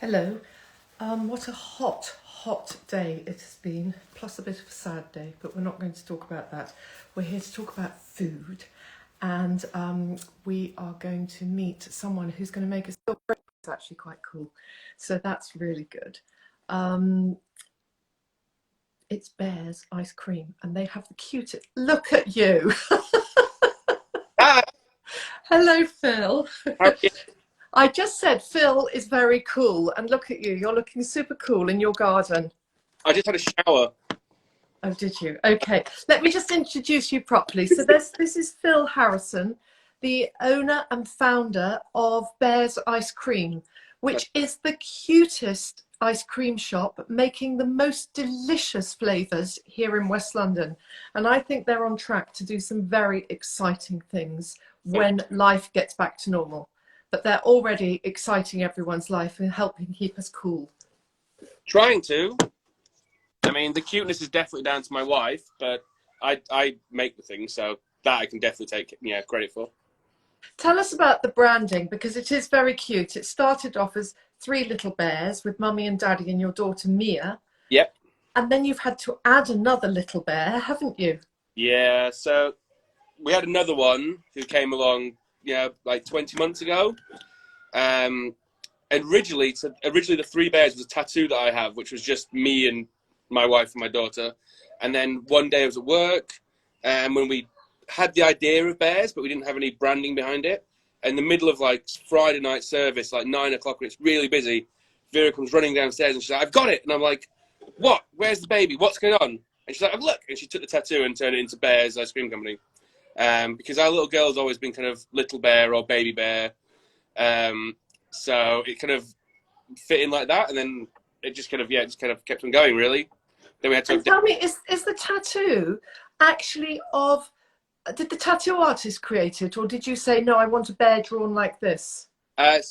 Hello. What a hot day it has been, plus a bit of a sad day, but we're not going to talk about that. We're here to talk about food, and we are going to meet someone who's going to make us feel great. It's actually quite cool, so that's really good. It's Bears Ice Cream, and they have the cutest. Look at you. Hi, Hello, Phil. how are you? I just said Phil is very cool, and look at you. You're looking super cool in your garden. I just had a shower. Oh, did you? Okay. Let me just introduce you properly. So this is Phil Harrison, the owner and founder of Bears Ice Cream, which is the cutest ice cream shop making the most delicious flavours here in West London. And I think they're on track to do some very exciting things when life gets back to normal. But they're already exciting everyone's life and helping keep us cool. Trying to. I mean, the cuteness is definitely down to my wife, but I make the thing, so that I can definitely take credit for. Tell us about the branding because it is very cute. It started off as three little bears with mummy and daddy and your daughter Mia. Yep. And then you've had to add another little bear, haven't you? Yeah. So we had another one who came along, like 20 months ago. And originally the three bears was a tattoo that I have, which was just me and my wife and my daughter. And then one day I was at work, and when we had the idea of bears, but we didn't have any branding behind it. In the middle of like Friday night service, like 9 o'clock, when it's really busy, Vera comes running downstairs and she's like, "I've got it!" And I'm like, "What? Where's the baby? What's going on?" And she's like, "Oh, look!" And she took the tattoo and turned it into Bears Ice Cream Company. Because our little girl's always been kind of little bear or baby bear. So it kind of fit in like that, and then it just kind of kept on going, really. Then we had to. And tell me, is the tattoo actually of, did the tattoo artist create it or did you say, no, I want a bear drawn like this? It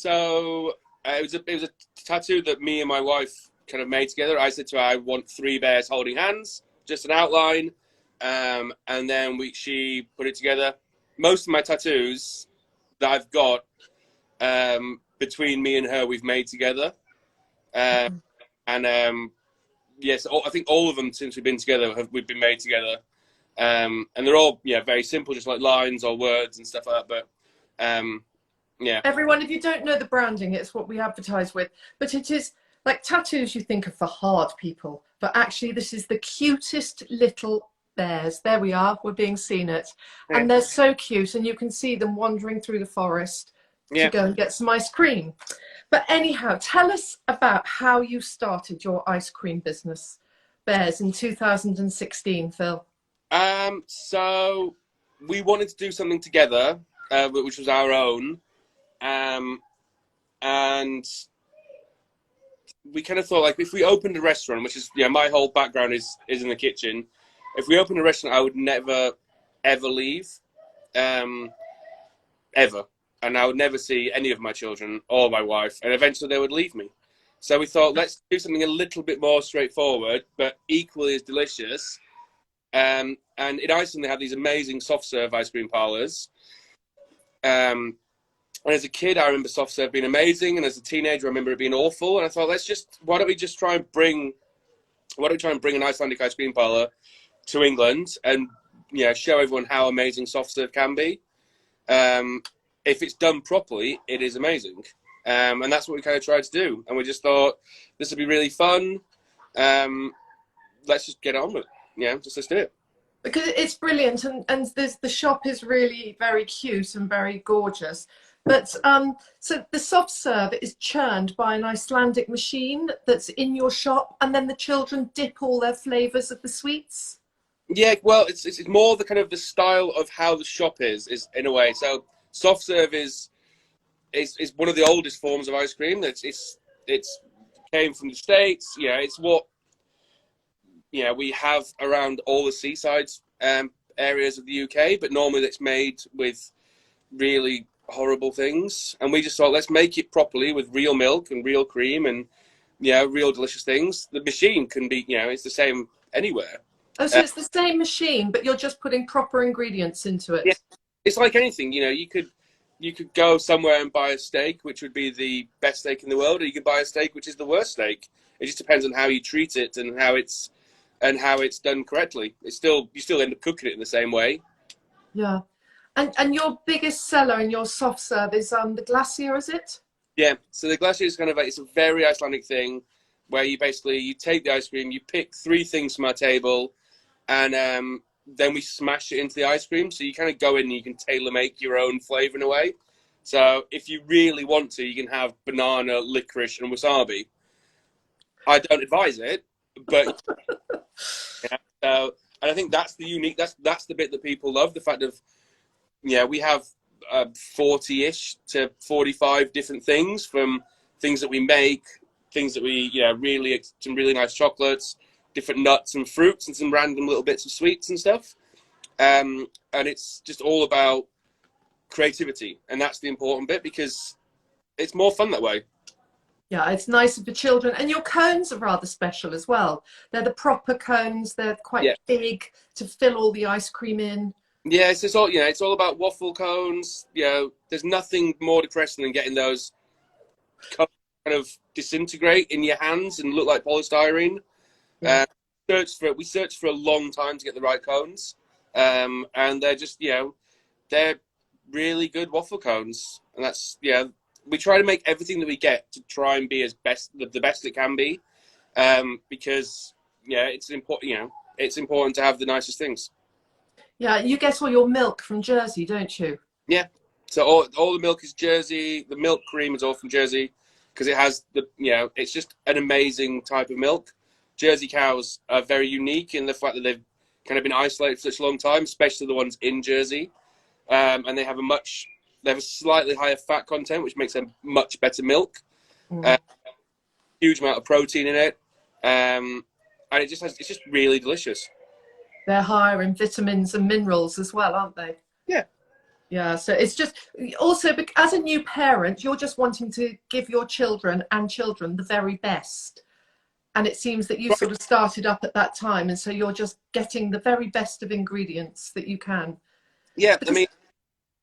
was a tattoo that me and my wife kind of made together. I said to her, I want three bears holding hands, just an outline, and then she put it together. Most of my tattoos that I've got, between me and her, we've made together, and yes, I think all of them since we've been together we've been made together, and they're all very simple, just like lines or words and stuff like that. But yeah. Everyone, if you don't know the branding, it's what we advertise with. But it is like tattoos you think of for hard people. But actually, this is the cutest little bears. There we are. We're being seen it. And they're so cute. And you can see them wandering through the forest to Yeah. go and get some ice cream. But anyhow, tell us about how you started your ice cream business, Bears, in 2016, Phil. So we wanted to do something together, which was our own. And we kind of thought, like, if we opened a restaurant, which is my whole background is in the kitchen. If we opened a restaurant, I would never ever leave, ever, and I would never see any of my children or my wife, and eventually they would leave me. So we thought, let's do something a little bit more straightforward, but equally as delicious. And in Iceland, they have these amazing soft serve ice cream parlors. And as a kid, I remember soft serve being amazing, and as a teenager, I remember it being awful. And I thought, why don't we try and bring an Icelandic ice cream parlor to England and show everyone how amazing soft serve can be. If it's done properly, it is amazing. And that's what we kind of tried to do. And we just thought this would be really fun. Let's just get on with it. Let's do it. Because it's brilliant, and the shop is really very cute and very gorgeous. But so the soft serve is churned by an Icelandic machine that's in your shop, and then the children dip all their flavours of the sweets. Yeah, well, it's more the kind of the style of how the shop is in a way. So soft serve is one of the oldest forms of ice cream. It's came from the States. It's what we have around all the seasides areas of the UK, but normally it's made with really horrible things. And we just thought, let's make it properly with real milk and real cream and real delicious things. The machine can be it's the same anywhere. Oh, so it's the same machine, but you're just putting proper ingredients into Yeah, it. it's like anything. You could you could go somewhere and buy a steak, which would be the best steak in the world, or you could buy a steak which is the worst steak. It just depends on how you treat it and how it's done correctly. You still end up cooking it in the same way. Yeah. And your biggest seller in your soft serve is the glacier, is it? Yeah. So the glacier is it's a very Icelandic thing where you take the ice cream, you pick 3 things from our table, and then we smash it into the ice cream. So you kind of go in and you can tailor make your own flavor in a way. So if you really want to, you can have banana, licorice, and wasabi. I don't advise it, but yeah. So, and I think that's the unique. That's the bit that people love. The fact of we have 40-ish to 45 different things, from things that we make, things that we really, some really nice chocolates, different nuts and fruits, and some random little bits of sweets and stuff. And it's just all about creativity, and that's the important bit, because it's more fun that way. Yeah, it's nicer for children. And your cones are rather special as well. They're the proper cones. They're quite big to fill all the ice cream in. Yeah, it's all about waffle cones. There's nothing more depressing than getting those cones kind of disintegrate in your hands and look like polystyrene. Yeah. We searched for a long time to get the right cones, and they're just they're really good waffle cones, and that's we try to make everything that we get to try and be the best it can be, because it's important. It's important to have the nicest things. Yeah, you get all your milk from Jersey, don't you? Yeah. So all the milk is Jersey. The milk cream is all from Jersey, because it has it's just an amazing type of milk. Jersey cows are very unique in the fact that they've kind of been isolated for such a long time, especially the ones in Jersey, and they have a slightly higher fat content, which makes them much better milk. Huge amount of protein in it, and it's just really delicious. They're higher in vitamins and minerals as well, aren't they? Yeah. Yeah, so it's just also, as a new parent, you're just wanting to give your children the very best. And it seems that you sort of started up at that time, and so you're just getting the very best of ingredients that you can. Yeah, I mean,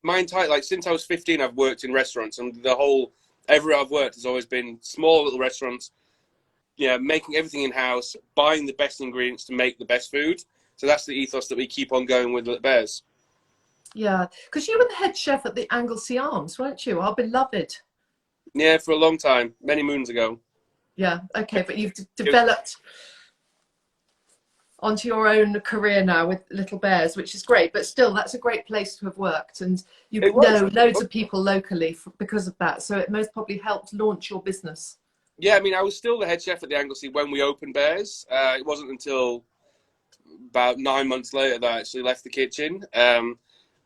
my entire, since I was 15, I've worked in restaurants, and everywhere I've worked has always been small little restaurants, making everything in-house, buying the best ingredients to make the best food. So that's the ethos that we keep on going with at Bears. Yeah, because you were the head chef at the Anglesey Arms, weren't you? Our beloved. Yeah, for a long time, many moons ago. Yeah, okay, but you've developed onto your own career now with Little Bears, which is great, but still, that's a great place to have worked, and you know loads of people locally because of that, so it most probably helped launch your business. Yeah, I mean, I was still the head chef at the Anglesey when we opened Bears. It wasn't until about 9 months later that I actually left the kitchen.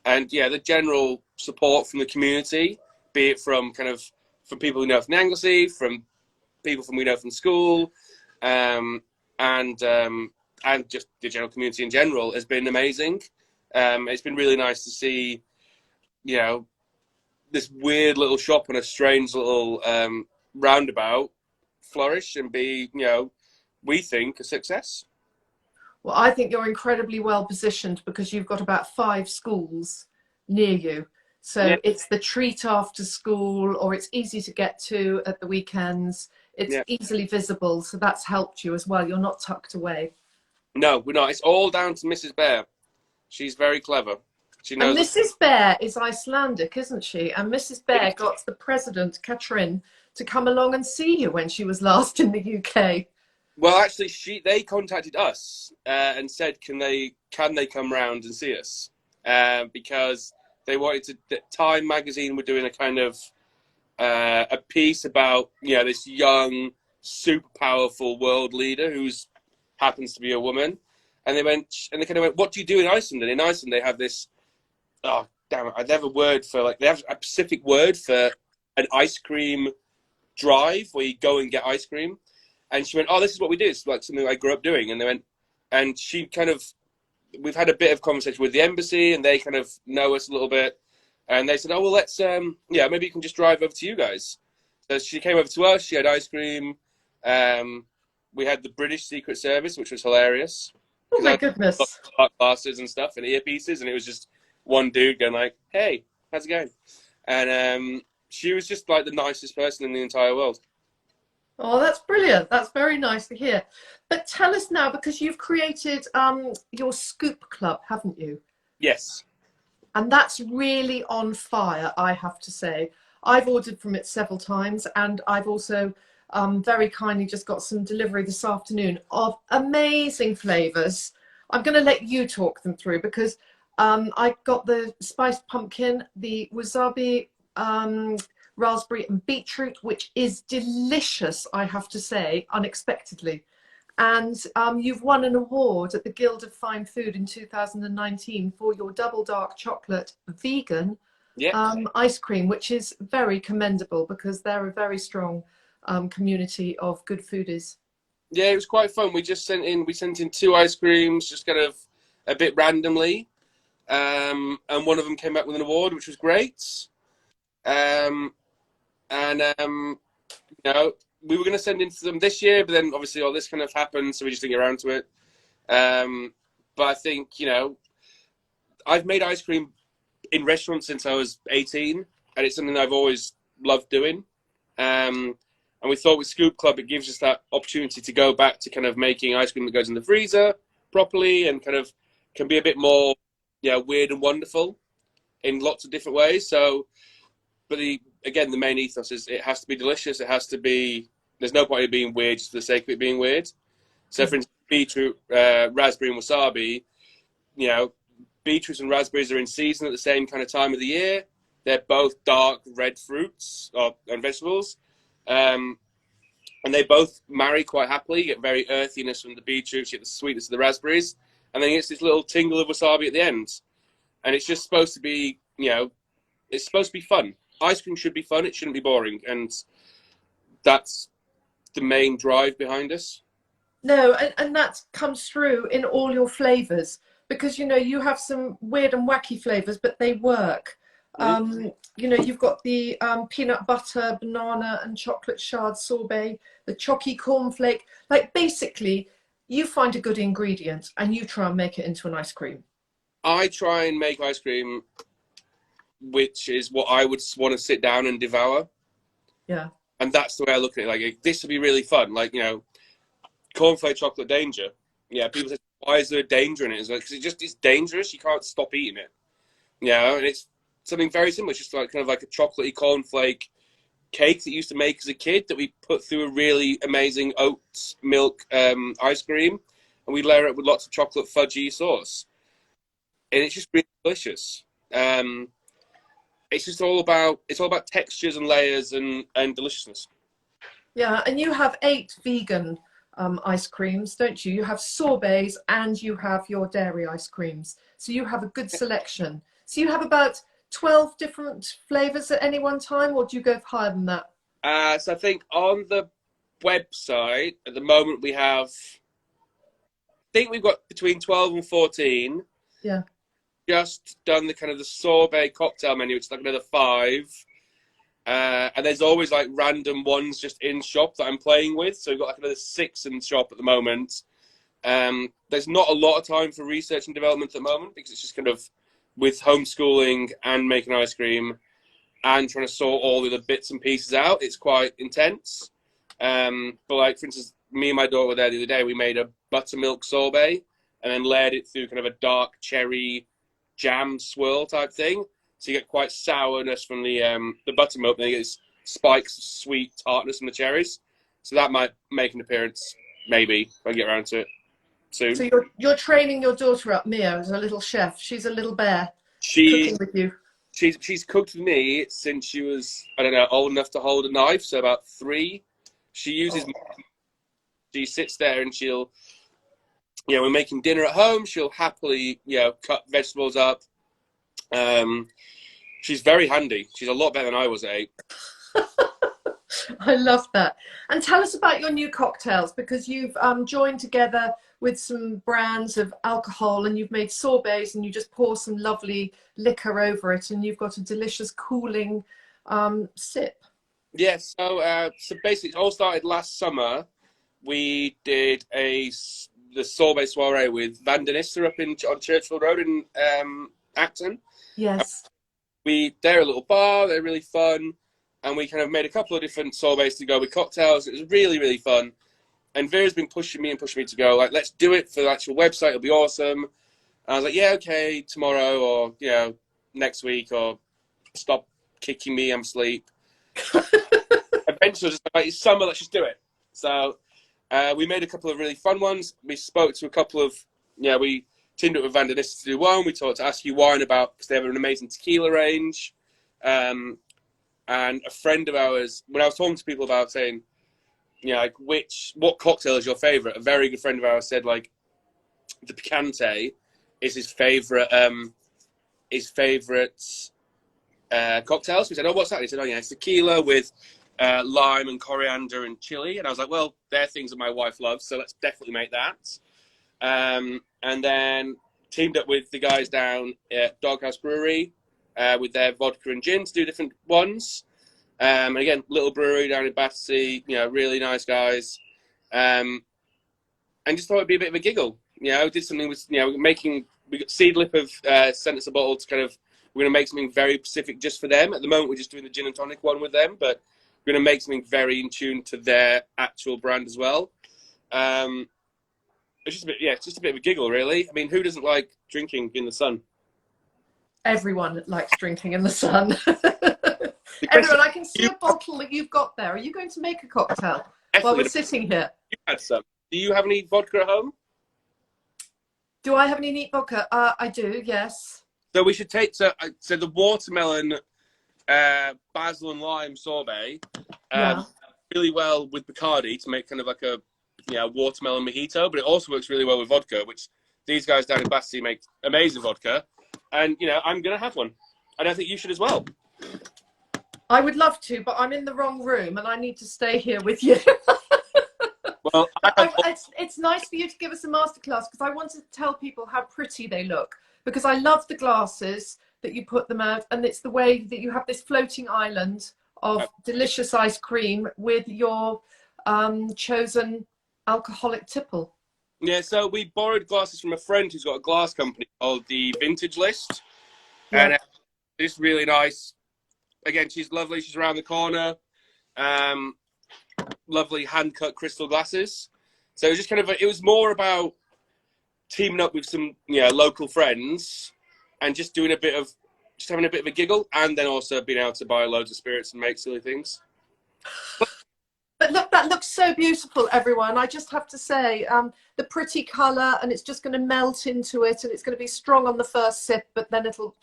And the general support from the community, be it from people we know from the Anglesey, from people we know from school, and just the general community in general, has been amazing. It's been really nice to see, this weird little shop on a strange little roundabout flourish and be, we think, a success. Well, I think you're incredibly well positioned because you've got about 5 schools near you. So it's the treat after school, or it's easy to get to at the weekends. It's easily visible. So that's helped you as well. You're not tucked away. No, we're not. It's all down to Mrs. Bear. She's very clever. She knows. And Mrs. Bear is Icelandic, isn't she? And Mrs. Bear got the president, Katrin, to come along and see you when she was last in the UK. Well, actually, they contacted us and said, can they come round and see us? Because they wanted to. Time magazine were doing a kind of a piece about this young, super powerful world leader who's happens to be a woman, and they kind of went, what do you do in Iceland? And in Iceland they have this. Oh damn it! They have a word for they have a specific word for an ice cream drive where you go and get ice cream. And she went, oh, this is what we do. It's like something I grew up doing. And they went, and we've had a bit of conversation with the embassy, and they kind of know us a little bit. And they said, oh, well, let's, maybe you can just drive over to you guys. So she came over to us. She had ice cream. We had the British Secret Service, which was hilarious. Oh, my goodness. Glasses and stuff and earpieces. And it was just one dude going like, hey, how's it going? and she was just like the nicest person in the entire world. Oh, that's brilliant. That's very nice to hear. But tell us now, because you've created your Scoop Club, haven't you? Yes. And that's really on fire, I have to say. I've ordered from it several times, and I've also very kindly just got some delivery this afternoon of amazing flavors. I'm going to let you talk them through, because I got the spiced pumpkin, the wasabi, raspberry and beetroot, which is delicious, I have to say, unexpectedly. And you've won an award at the Guild of Fine Food in 2019 for your double dark chocolate vegan Yeah. ice cream, which is very commendable, because they're a very strong community of good foodies. Yeah, it was quite fun. We sent in 2 ice creams, just kind of a bit randomly, and one of them came back with an award, which was great. Um, and you know, we were going to send in for them this year, but then obviously all this kind of happened, so we just didn't get around to it. But I think, I've made ice cream in restaurants since I was 18, and it's something that I've always loved doing. And we thought with Scoop Club, it gives us that opportunity to go back to kind of making ice cream that goes in the freezer properly and kind of can be a bit more, weird and wonderful in lots of different ways. So, but again, the main ethos is it has to be delicious. It has to be, there's no point in being weird just for the sake of it being weird. So for instance, beetroot, raspberry and wasabi, beetroots and raspberries are in season at the same kind of time of the year. They're both dark red fruits and vegetables. And they both marry quite happily. You get very earthiness from the beetroots, you get the sweetness of the raspberries, and then it's this little tingle of wasabi at the end. And it's just supposed to be, it's supposed to be fun. Ice cream should be fun, it shouldn't be boring. And that's the main drive behind us. No, and that comes through in all your flavors, because you have some weird and wacky flavors, but they work. You've got the peanut butter, banana and chocolate shard sorbet, the chalky cornflake. Like, basically, you find a good ingredient and you try and make it into an ice cream. I try and make ice cream, which is what I would want to sit down and devour. Yeah. And that's the way I look at it. Like, this would be really fun. Like, cornflake chocolate danger. Yeah, people say, why is there a danger in it? It's like, because it's dangerous. You can't stop eating it. And it's something very similar. It's just like kind of like a chocolatey cornflake cake that you used to make as a kid that we put through a really amazing oats milk ice cream, and we layer it with lots of chocolate fudgy sauce, and it's just really delicious. It's all about textures and layers and deliciousness. Yeah, and you have 8 vegan ice creams, don't you? You have sorbets and you have your dairy ice creams. So you have a good selection. So you have about 12 different flavors at any one time, or do you go higher than that? So I think on the website at the moment we've got between 12 and 14. Yeah. Just done the kind of the sorbet cocktail menu, which is like another 5. And there's always like random ones just in shop that I'm playing with. So we've got like another 6 in shop at the moment. There's not a lot of time for research and development at the moment, because it's just kind of with homeschooling and making ice cream and trying to sort all the other bits and pieces out. It's quite intense. But like, for instance, me and my daughter were there the other day. We made a buttermilk sorbet and then layered it through kind of a dark cherry jam swirl type thing. So you get quite sourness from the buttermilk, and then you get this spikes of sweet tartness from the cherries. So that might make an appearance, maybe, if I get around to it soon. So you're training your daughter up, Mia, as a little chef. She's a little bear cooking with you. She's cooked with me since she was, I don't know, old enough to hold a knife, so about 3. She uses, she sits there and she'll, we're making dinner at home. She'll happily, cut vegetables up. She's very handy. She's a lot better than I was at 8. I love that. And tell us about your new cocktails, because you've joined together with some brands of alcohol, and you've made sorbets, and you just pour some lovely liquor over it, and you've got a delicious cooling sip. Yes. Yeah, so basically, it all started last summer. We did the sorbet soiree with Van den Ister up on Churchill Road in Acton. Yes. they're a little bar, they're really fun, and we kind of made a couple of different sorbets to go with cocktails. It was really, really fun. And Vera's been pushing me to go, like, let's do it for the actual website, it'll be awesome. And I was like, yeah, okay, tomorrow, or, you know, next week, or stop kicking me, I'm asleep. Eventually, just like, it's summer, let's just do it. So we made a couple of really fun ones. We spoke to a couple of, we teamed up with Vandanista to do one. We talked to Ask You Wine about, because they have an amazing tequila range. And a friend of ours, when I was talking to people about saying, like, what cocktail is your favorite? A very good friend of ours said, like, the Picante is his favorite cocktail. So we said, oh, what's that? And he said, oh, yeah, it's tequila with lime and coriander and chili. And I was like, well, they're things that my wife loves, so let's definitely make that. And then teamed up with the guys down at Doghouse Brewery with their vodka and gin to do different ones. And again, little brewery down in Battersea, really nice guys. And just thought it'd be a bit of a giggle. Did something with, we got Seedlip have sent us a bottle to kind of, we're going to make something very specific just for them. At the moment, we're just doing the gin and tonic one with them, but we're going to make something very in tune to their actual brand as well. It's just a bit of a giggle, really. I mean, who doesn't like drinking in the sun? Everyone likes drinking in the sun. Everyone, I can see a bottle that you've got there. Are you going to make a cocktail while we're sitting here? You had some. Do you have any vodka at home? Do I have any neat vodka? I do, yes. So we should take the watermelon, basil and lime sorbet really well with Bacardi to make kind of like a watermelon mojito, but it also works really well with vodka, which these guys down in Battersea make amazing vodka. And, I'm going to have one. And I think you should as well. I would love to, but I'm in the wrong room and I need to stay here with you. Well, it's nice for you to give us a masterclass because I wanted to tell people how pretty they look, because I love the glasses that you put them out, and it's the way that you have this floating island of delicious ice cream with your chosen alcoholic tipple. Yeah, so we borrowed glasses from a friend who's got a glass company called the Vintage List. Yeah. And it's really nice. Again, she's lovely. She's around the corner. Lovely hand-cut crystal glasses. So it was just kind of, it was more about teaming up with some, local friends and just having a bit of a giggle, and then also being able to buy loads of spirits and make silly things. But look, that looks so beautiful, everyone. I just have to say, the pretty colour, and it's just going to melt into it, and it's going to be strong on the first sip, but then it'll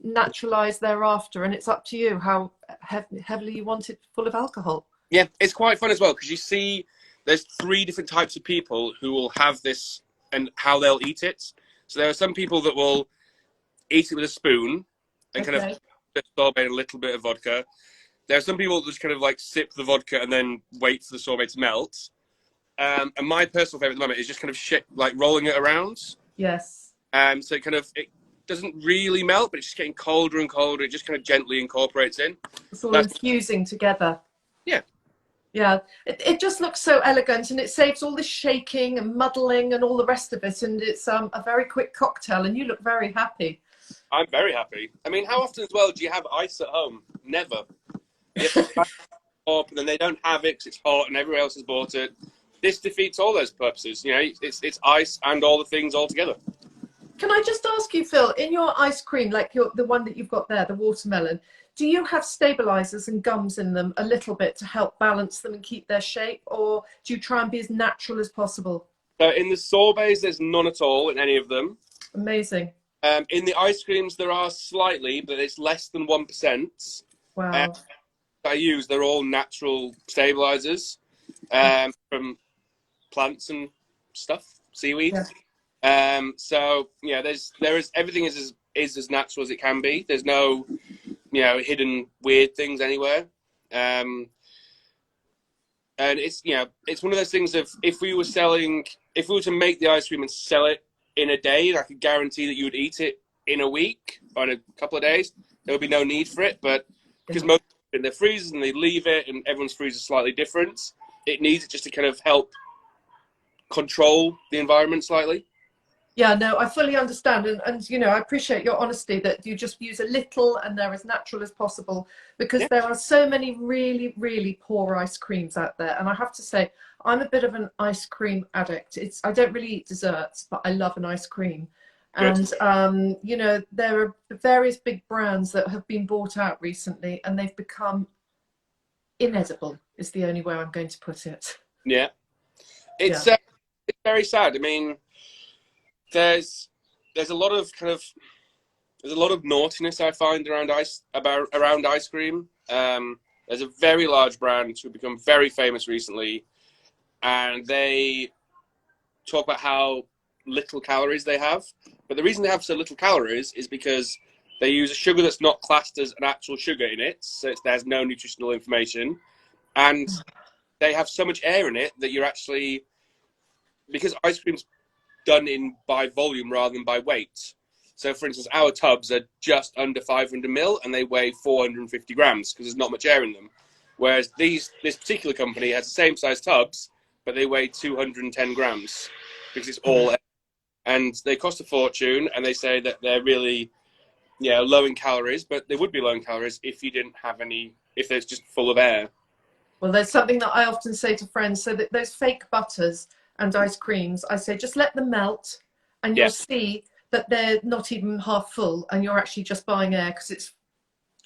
naturalise thereafter, and it's up to you how heavily you want it full of alcohol. Yeah, it's quite fun as well, because you see there's 3 different types of people who will have this and how they'll eat it. So there are some people that will eat it with a spoon and kind of sorbet a little bit of vodka. There are some people that just kind of like sip the vodka and then wait for the sorbet to melt. And my personal favorite at the moment is just kind of like rolling it around. Yes. So it doesn't really melt, but it's just getting colder and colder. It just kind of gently incorporates in. It's all infusing together. Yeah. Yeah. It just looks so elegant, and it saves all this shaking and muddling and all the rest of it. And it's a very quick cocktail, and you look very happy. I'm very happy. I mean, how often as well do you have ice at home? Never. Up, and then they don't have it because it's hot and everyone else has bought it. This defeats all those purposes. It's ice and all the things all together. Can I just ask you, Phil, in your ice cream, like the one that you've got there, the watermelon, do you have stabilizers and gums in them a little bit to help balance them and keep their shape, or do you try and be as natural as possible? So in the sorbets, there's none at all in any of them. Amazing. In the ice creams, there are slightly, but it's less than 1%. Wow. I use, they're all natural stabilizers from plants and stuff, seaweed. Yeah. So yeah, there is everything is as natural as it can be. There's no hidden weird things anywhere. And it's it's one of those things of if we were to make the ice cream and sell it in a day, I could guarantee that you would eat it in a week or in a couple of days. There would be no need for it, but because most in their freezers and they leave it, and everyone's freezer is slightly different. It needs it just to kind of help control the environment slightly. Yeah, no, I fully understand. And you know, I appreciate your honesty that you just use a little and they're as natural as possible, because Yeah, there are so many really, really poor ice creams out there. And I have to say, I'm a bit of an ice cream addict. I don't really eat desserts, but I love an ice cream. good. And you know, there are various big brands that have been bought out recently and they've become inedible, is the only way I'm going to put it. Yeah, Yeah. it's very sad. I mean, there's there's a lot of there's a lot of naughtiness I find around ice cream. There's a very large brand who become very famous recently, and they talk about how little calories they have. But the reason they have so little calories is because they use a sugar that's not classed as an actual sugar in it, so there's no nutritional information, and they have so much air in it that you're actually, because ice cream's done in by volume rather than by weight. So, for instance, our tubs are just under 500 mil and they weigh 450 grams because there's not much air in them. Whereas this particular company has the same size tubs, but they weigh 210 grams because it's all air. And they cost a fortune. And they say that they're really, low in calories, but they would be low in calories if you didn't have any, if it's just full of air. Well, there's something that I often say to friends. So that those fake butters and ice creams, I say just let them melt, and Yeah, you'll see that they're not even half full, and you're actually just buying air because it's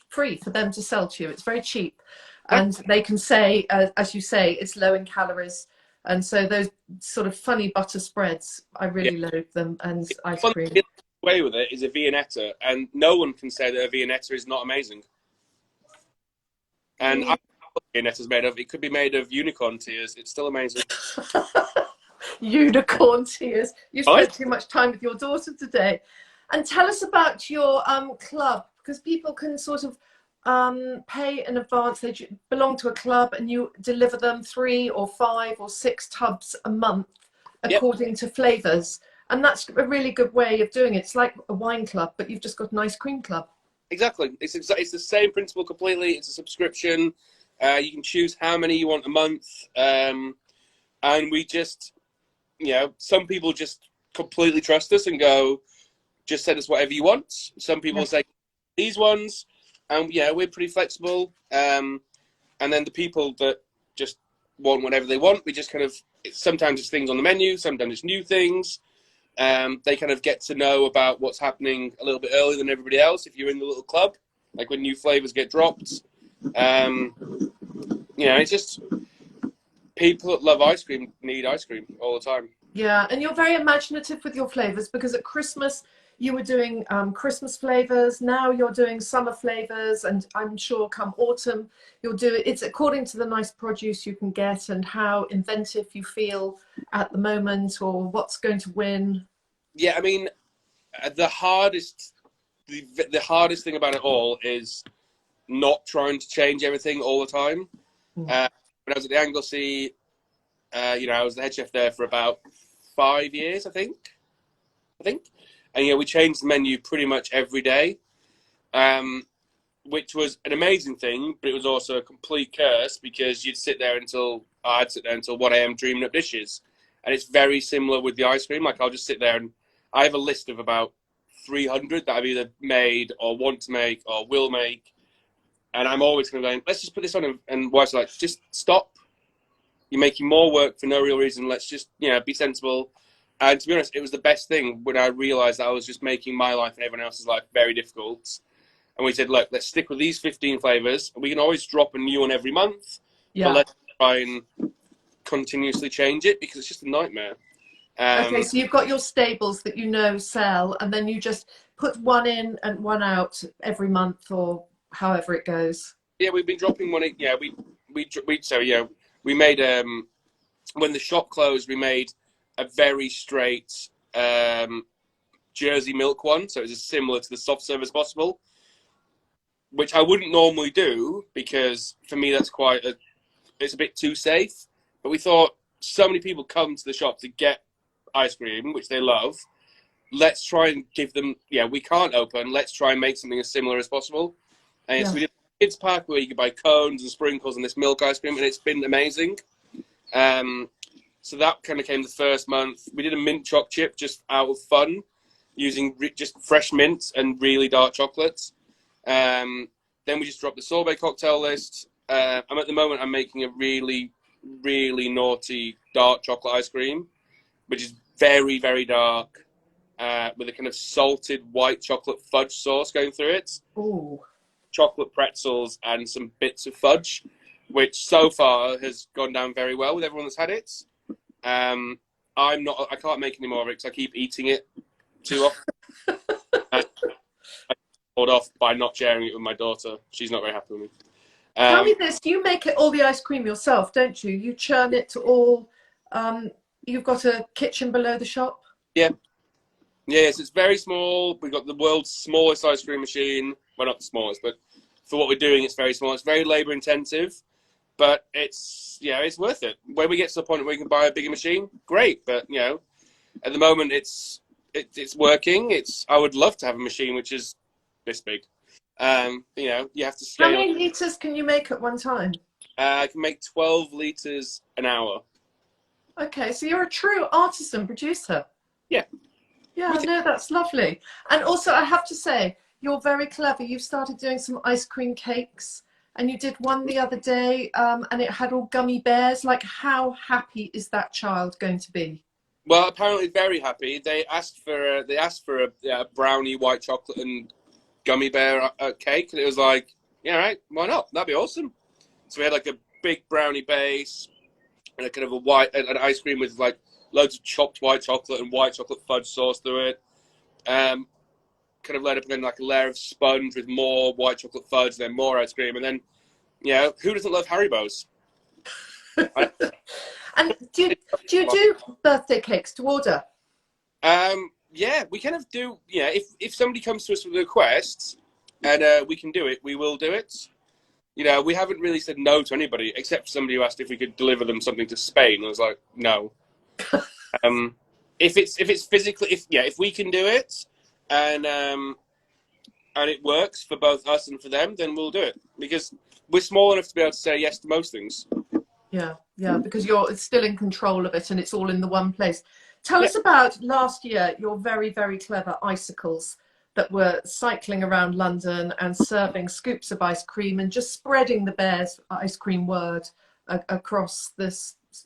free for them to sell to you. It's very cheap, and they can say, as you say, it's low in calories. And so those sort of funny butter spreads, I yeah. really loathe them, and ice One cream. thing away with it is a Viennetta, and no one can say that a Viennetta is not amazing. And I don't know what Viennetta's made of. It could be made of unicorn tears. It's still amazing. Unicorn tears. You Right? spent too much time with your daughter today. And tell us about your club, because people can sort of pay in advance. They belong to a club and you deliver them 3 or 5 or 6 tubs a month Yep, according to flavours. And that's a really good way of doing it. It's like a wine club, but you've just got an ice cream club. exactly. It's the same principle completely. It's a subscription. You can choose how many you want a month. And we just, some people just completely trust us and go, just send us whatever you want. Some people Yeah. say these ones, and we're pretty flexible. And then the people that just want whatever they want, we just sometimes it's things on the menu, sometimes it's new things. They kind of get to know about what's happening a little bit earlier than everybody else if you're in the little club, like when new flavors get dropped. It's just people that love ice cream need ice cream all the time. Yeah, and you're very imaginative with your flavors, because at Christmas you were doing Christmas flavors. Now you're doing summer flavors, and I'm sure come autumn you'll do it. It's according to the nice produce you can get and how inventive you feel at the moment, or what's going to win. Yeah, I mean, the hardest thing about it all is not trying to change everything all the time. When I was at the Anglesey, I was the head chef there for about 5 years, I think. And we changed the menu pretty much every day, which was an amazing thing, but it was also a complete curse because I'd sit there until 1 a.m. dreaming up dishes. And it's very similar with the ice cream. Like, I'll just sit there and I have a list of about 300 that I've either made or want to make or will make. And I'm always going to go, let's just put this on. And wife's like, just stop. You're making more work for no real reason. Let's just, be sensible. And to be honest, it was the best thing when I realised that I was just making my life and everyone else's life very difficult. And we said, look, let's stick with these 15 flavours. We can always drop a new one every month. Yeah. But let's try and continuously change it because it's just a nightmare. Okay, so you've got your stables that sell, and then you just put one in and one out every month, or however it goes. Yeah, we've been dropping one. Yeah, we made when the shop closed, we made a very straight Jersey milk one, so it's as similar to the soft serve as possible, which I wouldn't normally do because for me that's it's a bit too safe. But we thought so many people come to the shop to get ice cream, which they love. Let's try and give them. Yeah, we can't open. Let's try and make something as similar as possible. And so we did a kids pack where you could buy cones and sprinkles and this milk ice cream, and it's been amazing. So that kind of came the first month. We did a mint choc chip just out of fun, using just fresh mint and really dark chocolates. Then we just dropped the sorbet cocktail list. At the moment, I'm making a really, really naughty dark chocolate ice cream, which is very, very dark, with a kind of salted white chocolate fudge sauce going through it. Ooh. Chocolate pretzels and some bits of fudge, which so far has gone down very well with everyone that's had it. I can't make any more of it because I keep eating it too often. I pulled off by not sharing it with my daughter. She's not very happy with me. Tell me this, you make it all the ice cream yourself, don't you? You churn it to all, you've got a kitchen below the shop? Yeah. Yes, it's very small. We've got the world's smallest ice cream machine. Well, not the smallest, but for what we're doing, it's very small. It's very labor intensive, but it's worth it. When we get to the point where we can buy a bigger machine, great. But at the moment, it's working. I would love to have a machine which is this big. You have to scale. How many litres can you make at one time? I can make 12 litres an hour. Okay, so you're a true artisan producer. Yeah. Yeah, no, that's lovely. And also, I have to say, you're very clever. You've started doing some ice cream cakes, and you did one the other day, and it had all gummy bears. Like, how happy is that child going to be? Well, apparently very happy. They asked for a brownie, white chocolate, and gummy bear cake, and it was like, yeah, right, why not? That'd be awesome. So we had like a big brownie base and a kind of an ice cream with like loads of chopped white chocolate and white chocolate fudge sauce through it. Kind of laid up again like a layer of sponge with more white chocolate fudge, then more ice cream, and then who doesn't love Haribo's? And do you do birthday cakes to order? Yeah, we kind of do. If somebody comes to us with a request and we can do it, we will do it. We haven't really said no to anybody except for somebody who asked if we could deliver them something to Spain. I was like, no. If it's physically, if we can do it and it works for both us and for them, then we'll do it because we're small enough to be able to say yes to most things. Yeah, because you're still in control of it and it's all in the one place. Tell us about last year, your very, very clever icicles that were cycling around London and serving scoops of ice cream and just spreading the Bears ice cream word across the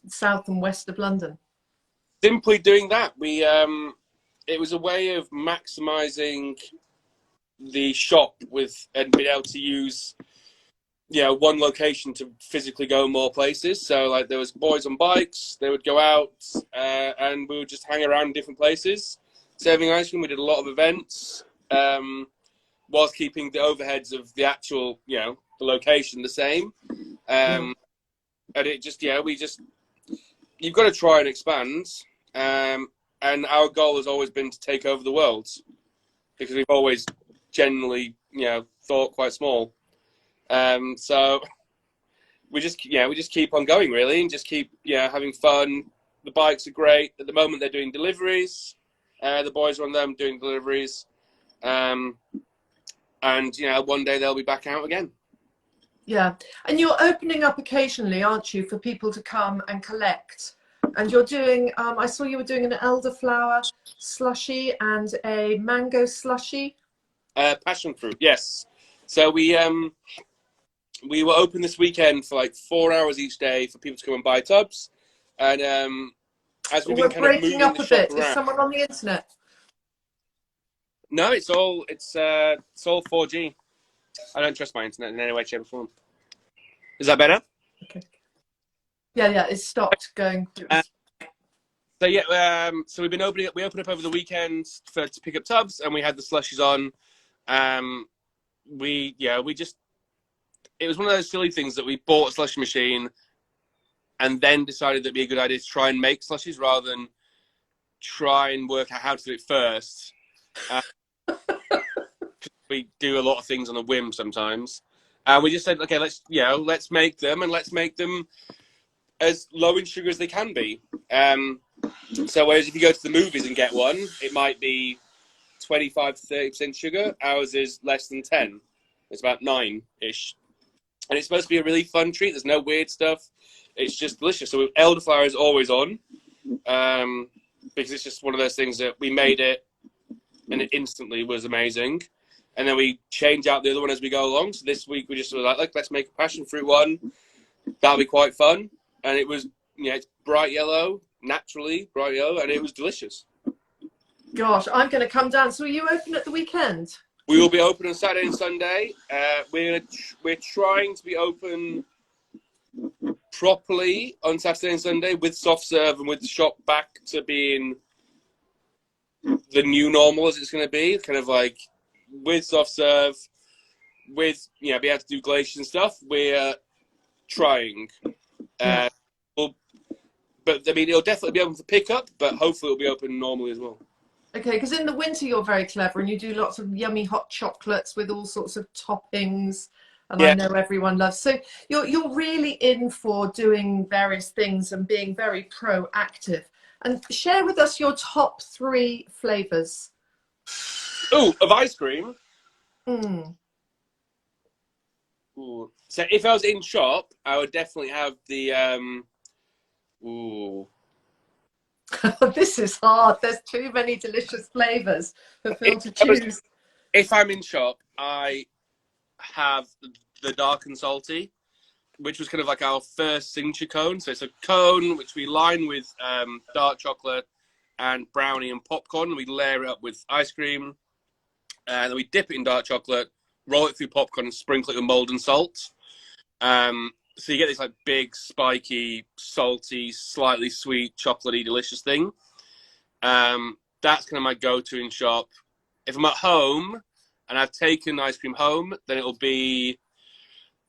south and west of London. Simply doing that. It was a way of maximising the shop and being able to use one location to physically go more places. So like there was boys on bikes, they would go out and we would just hang around in different places serving ice cream. We did a lot of events whilst keeping the overheads of the actual the location the same. And it just you've got to try and expand, and our goal has always been to take over the world because we've always generally thought quite small. So we just keep on going really and just keep having fun. The bikes are great. At the moment they're doing deliveries. The boys are on them doing deliveries. And one day they'll be back out again. Yeah. And you're opening up occasionally, aren't you, for people to come and collect? And you're doing, I saw you were doing an elderflower slushy and a mango slushy. Passion fruit, yes. So we were open this weekend for like 4 hours each day for people to come and buy tubs. And as we've been kind of moving up the a shop bit. around, Is someone on the internet? No, it's all 4G. I don't trust my internet in any way, shape, or form. Is that better? Okay. Yeah, it stopped going. So we've been opening up. We opened up over the weekend to pick up tubs, and we had the slushies on. It was one of those silly things that we bought a slushie machine, and then decided that'd be a good idea to try and make slushies rather than try and work out how to do it first. We do a lot of things on a whim sometimes. And we just said, okay, let's make them, and let's make them as low in sugar as they can be. So whereas if you go to the movies and get one, it might be 25 to 30% sugar. Ours is less than 10. It's about 9-ish. And it's supposed to be a really fun treat. There's no weird stuff. it's just delicious. So elderflower is always on, because it's just one of those things that we made it and it instantly was amazing. And then we change out the other one as we go along. So this week we just were like, look, let's make a passion fruit one. That'll be quite fun. And it was, it's bright yellow, naturally bright yellow, and it was delicious. Gosh, I'm going to come down. So are you open at the weekend? We will be open on Saturday and Sunday. We're trying to be open properly on Saturday and Sunday with soft serve and with the shop back to being the new normal as it's going to be. Kind of like with soft serve, with, be able to do glaciers and stuff. We're trying. But I mean, it'll definitely be able to pick up, but hopefully it'll be open normally as well. Okay, because in the winter you're very clever and you do lots of yummy hot chocolates with all sorts of toppings, and I know everyone loves. So you're really in for doing various things and being very proactive. And share with us your top 3 flavors. Oh, of ice cream. Mm. Ooh. So if I was in shop, I would definitely have the This is hard. There's too many delicious flavors for Phil to choose. If I'm in shop, I have the dark and salty, which was kind of like our first signature cone. So it's a cone which we line with dark chocolate and brownie and popcorn. We layer it up with ice cream, and then we dip it in dark chocolate, roll it through popcorn, and sprinkle it with molten salt. So you get this like big, spiky, salty, slightly sweet, chocolatey, delicious thing. That's kind of my go-to in shop. If I'm at home and I've taken ice cream home, then it'll be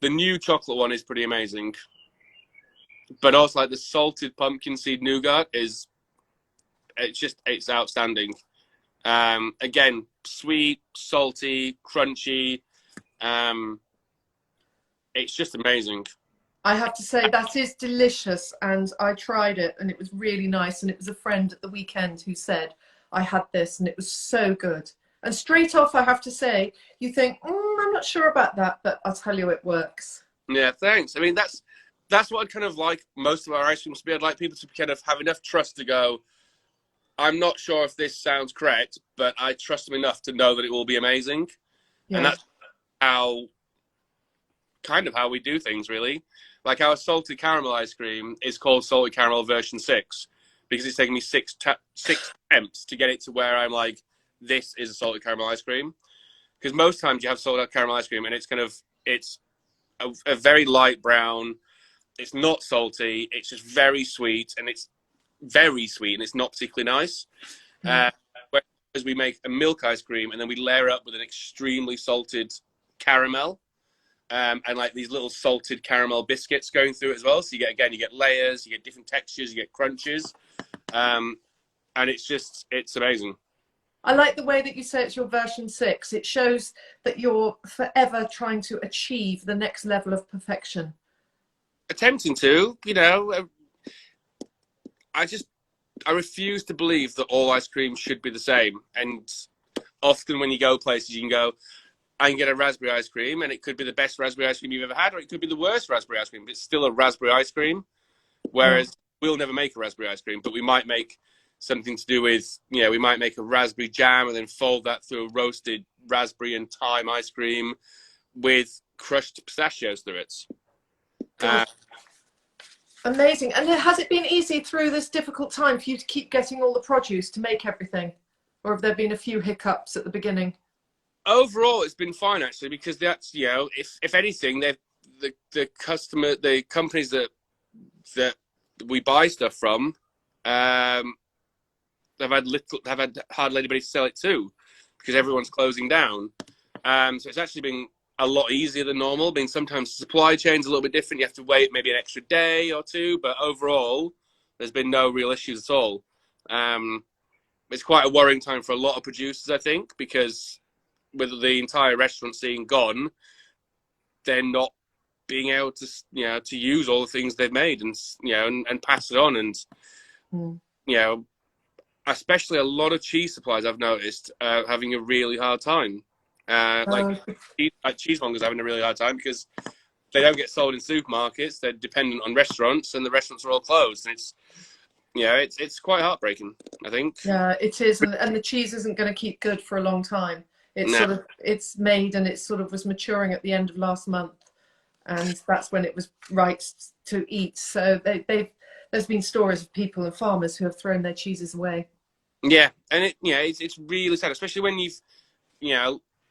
the new chocolate one is pretty amazing. But also like the salted pumpkin seed nougat it's outstanding. Again, sweet, salty, crunchy. It's just amazing. I have to say that is delicious, and I tried it and it was really nice, and it was a friend at the weekend who said I had this and it was so good. And straight off I have to say, you think, I'm not sure about that, but I'll tell you it works. Yeah, thanks. I mean, that's what I'd kind of like most of our ice creams to be. I'd like people to kind of have enough trust to go, I'm not sure if this sounds correct, but I trust them enough to know that it will be amazing. Yeah. And that's how we do things, really. Like our salted caramel ice cream is called salted caramel version 6 because it's taken me six attempts to get it to where I'm like, this is a salted caramel ice cream. Because most times you have salted caramel ice cream and it's a very light brown. It's not salty. It's just very sweet, and it's not particularly nice. Whereas we make a milk ice cream and then we layer up with an extremely salted caramel. And like these little salted caramel biscuits going through it as well. So you get layers, you get different textures, you get crunches. And it's amazing. I like the way that you say it's your version 6. It shows that you're forever trying to achieve the next level of perfection. Attempting to, I refuse to believe that all ice cream should be the same. And often when you go places, you can go, I can get a raspberry ice cream, and it could be the best raspberry ice cream you've ever had, or it could be the worst raspberry ice cream. But it's still a raspberry ice cream, whereas we'll never make a raspberry ice cream, but we might make something to do with, we might make a raspberry jam and then fold that through a roasted raspberry and thyme ice cream with crushed pistachios through it. Amazing. And has it been easy through this difficult time for you to keep getting all the produce to make everything? Or have there been a few hiccups at the beginning? Overall, it's been fine actually, because that's if anything, the companies that we buy stuff from, have had hardly anybody to sell it to, because everyone's closing down. So it's actually been a lot easier than normal. I mean, sometimes the supply chain's a little bit different. You have to wait maybe an extra day or two, but overall, there's been no real issues at all. It's quite a worrying time for a lot of producers, I think, because with the entire restaurant scene gone, they're not being able to, to use all the things they've made and pass it on. And, especially a lot of cheese suppliers I've noticed having a really hard time. Like cheesemongers having a really hard time because they don't get sold in supermarkets. They're dependent on restaurants, and the restaurants are all closed. And it's quite heartbreaking, I think. Yeah, it is, and the cheese isn't going to keep good for a long time. No. It's made and it sort of was maturing at the end of last month, and that's when it was right to eat. So there's been stories of people and farmers who have thrown their cheeses away. Yeah, and it's really sad, especially when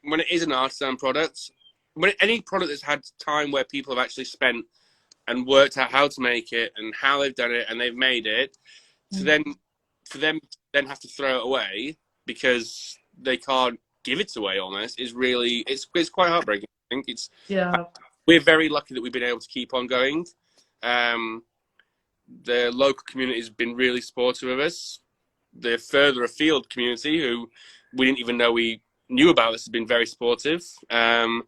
when it is an artisan product, when any product that's had time where people have actually spent and worked out how to make it and how they've done it and they've made it, so then for them to then have to throw it away because they can't give it away almost is really it's quite heartbreaking. I think we're very lucky that we've been able to keep on going. The local community has been really supportive of us. The further afield community, who we didn't even know we knew about us, has been very supportive, and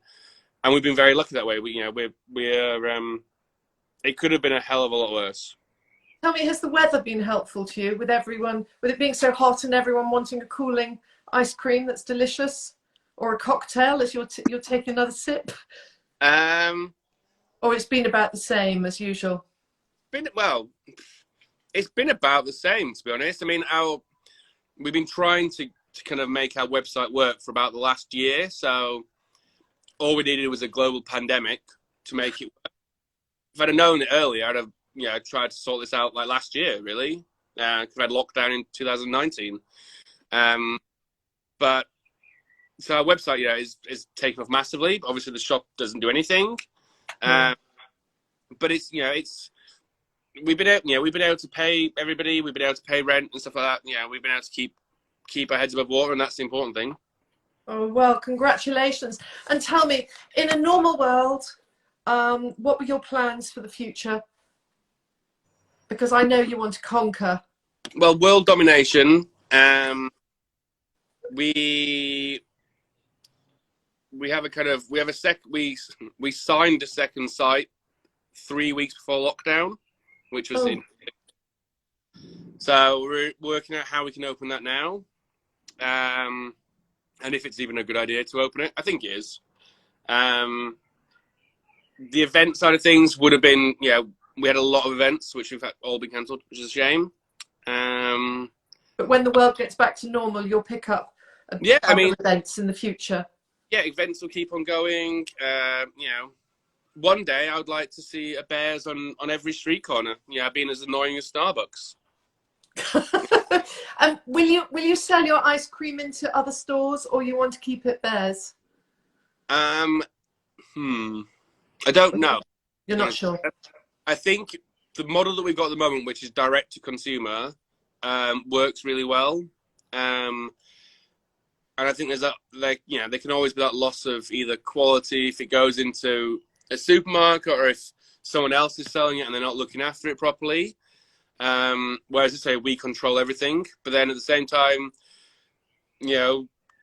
we've been very lucky that way. It could have been a hell of a lot worse. Tell me, has the weather been helpful to you with it being so hot and everyone wanting a cooling ice cream that's delicious, or a cocktail as you're taking another sip? Or it's been about the same as usual? It's been about the same, to be honest. I mean, we've been trying to kind of make our website work for about the last year. So all we needed was a global pandemic to make it work. If I'd have known it earlier, I'd have tried to sort this out like last year, really, because I had lockdown in 2019. But so our website, is taken off massively. Obviously, the shop doesn't do anything, but we've been able to pay everybody. We've been able to pay rent and stuff like that. We've been able to keep our heads above water, and that's the important thing. Oh, well, congratulations. And tell me, in a normal world, what were your plans for the future? Because I know you want to conquer. Well, world domination. We signed a second site 3 weeks before lockdown, which was so we're working out how we can open that now, and if it's even a good idea to open it. I think it is. The event side of things would have been, we had a lot of events which have all been cancelled, which is a shame. But when the world gets back to normal, you'll pick up events in the future. Yeah, events will keep on going. One day I would like to see a Bears on every street corner. Being as annoying as Starbucks. And will you sell your ice cream into other stores, or you want to keep it Bears? I don't know. You're not sure. I think the model that we've got at the moment, which is direct to consumer, works really well. And I think there's there can always be that loss of either quality if it goes into a supermarket, or if someone else is selling it and they're not looking after it properly. Whereas I say we control everything, but then at the same time,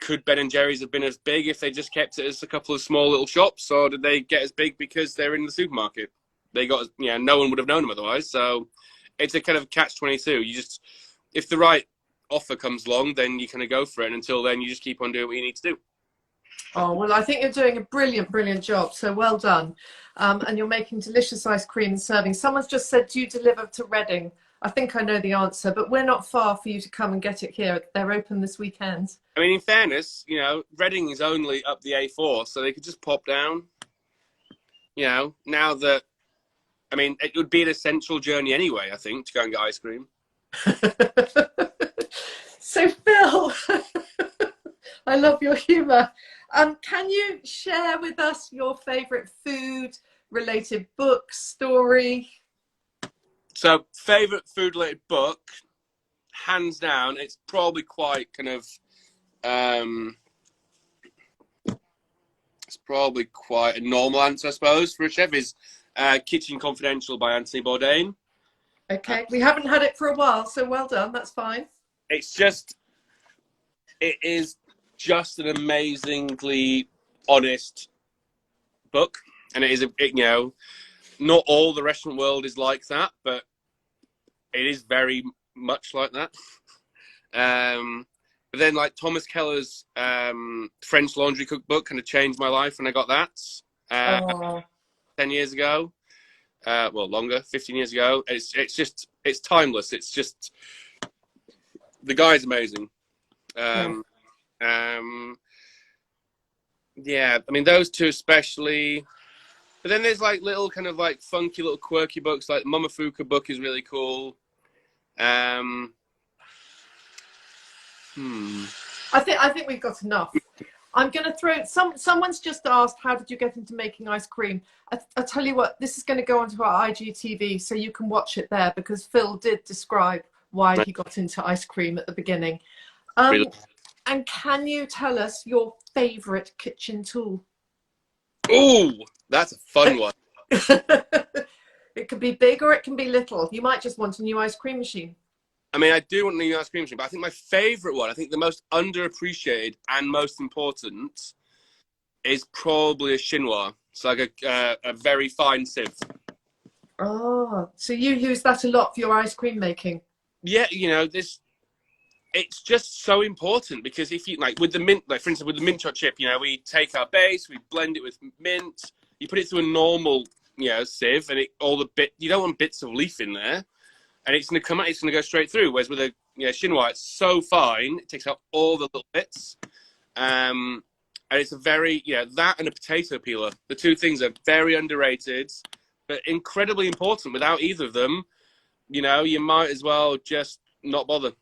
could Ben and Jerry's have been as big if they just kept it as a couple of small little shops, or did they get as big because they're in the supermarket? They got, no one would have known them otherwise. So it's a kind of catch-22. If the right offer comes along, then you kind of go for it. And until then, you just keep on doing what you need to do. Oh, well, I think you're doing a brilliant, brilliant job. So well done. And you're making delicious ice cream and serving. Someone's just said, do you deliver to Reading? I think I know the answer, but we're not far for you to come and get it here. They're open this weekend. I mean, in fairness, Reading is only up the A4, so they could just pop down. Now that, I mean, it would be an essential journey anyway, I think, to go and get ice cream. So, Phil, I love your humour. Can you share with us your favourite food-related book, story? So, favourite food-related book, hands down, it's probably quite kind of, it's probably quite a normal answer, I suppose, for a chef, is Kitchen Confidential by Anthony Bourdain. Okay, we haven't had it for a while, so well done, that's fine. It is just an amazingly honest book, and it is not all the restaurant world is like that, but it is very much like that. But then, like, Thomas Keller's French Laundry Cookbook kind of changed my life when I got that. 10 years ago. Well, longer, 15 years ago. It's timeless. It's just, the guy's amazing. Yeah, I mean, those two especially. But then there's like little kind of like funky little quirky books, like Momofuku book is really cool. I think we've got enough. I'm going to throw someone's just asked, how did you get into making ice cream? I tell you what, this is going to go onto our IGTV, so you can watch it there, because Phil did describe why he got into ice cream at the beginning. Really? And can you tell us your favorite kitchen tool? Oh, that's a fun one. It can be big or it can be little. You might just want a new ice cream machine. I mean, I do want a new ice cream machine, but I think my favorite one, I think the most underappreciated and most important, is probably a chinois. It's like a very fine sieve. Oh, so you use that a lot for your ice cream making? Yeah, you know, it's just so important, because if you, like with the mint, like for instance with the mint chocolate chip, you know, we take our base, we blend it with mint, you put it through a normal, you know, sieve, and you don't want bits of leaf in there, and it's going to come out, it's going to go straight through. Whereas with a chinois, it's so fine, it takes out all the little bits, and it's a very, that and a potato peeler. The two things are very underrated, but incredibly important. Without either of them, you might as well just not bother.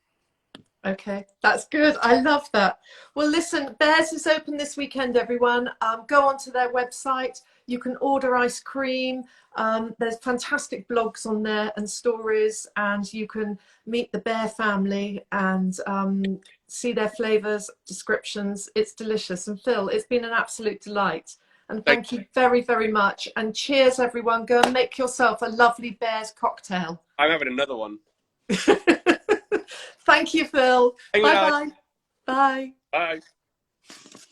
Okay, that's good. I love that. Well, listen, Bears is open this weekend, everyone. Go onto their website. You can order ice cream. There's fantastic blogs on there and stories, and you can meet the Bear family and see their flavors, descriptions. It's delicious. And Phil, it's been an absolute delight. And thank you very, very much. And cheers, everyone. Go and make yourself a lovely Bears cocktail. I'm having another one. Thank you, Phil. Bye-bye. Bye. Bye. Bye.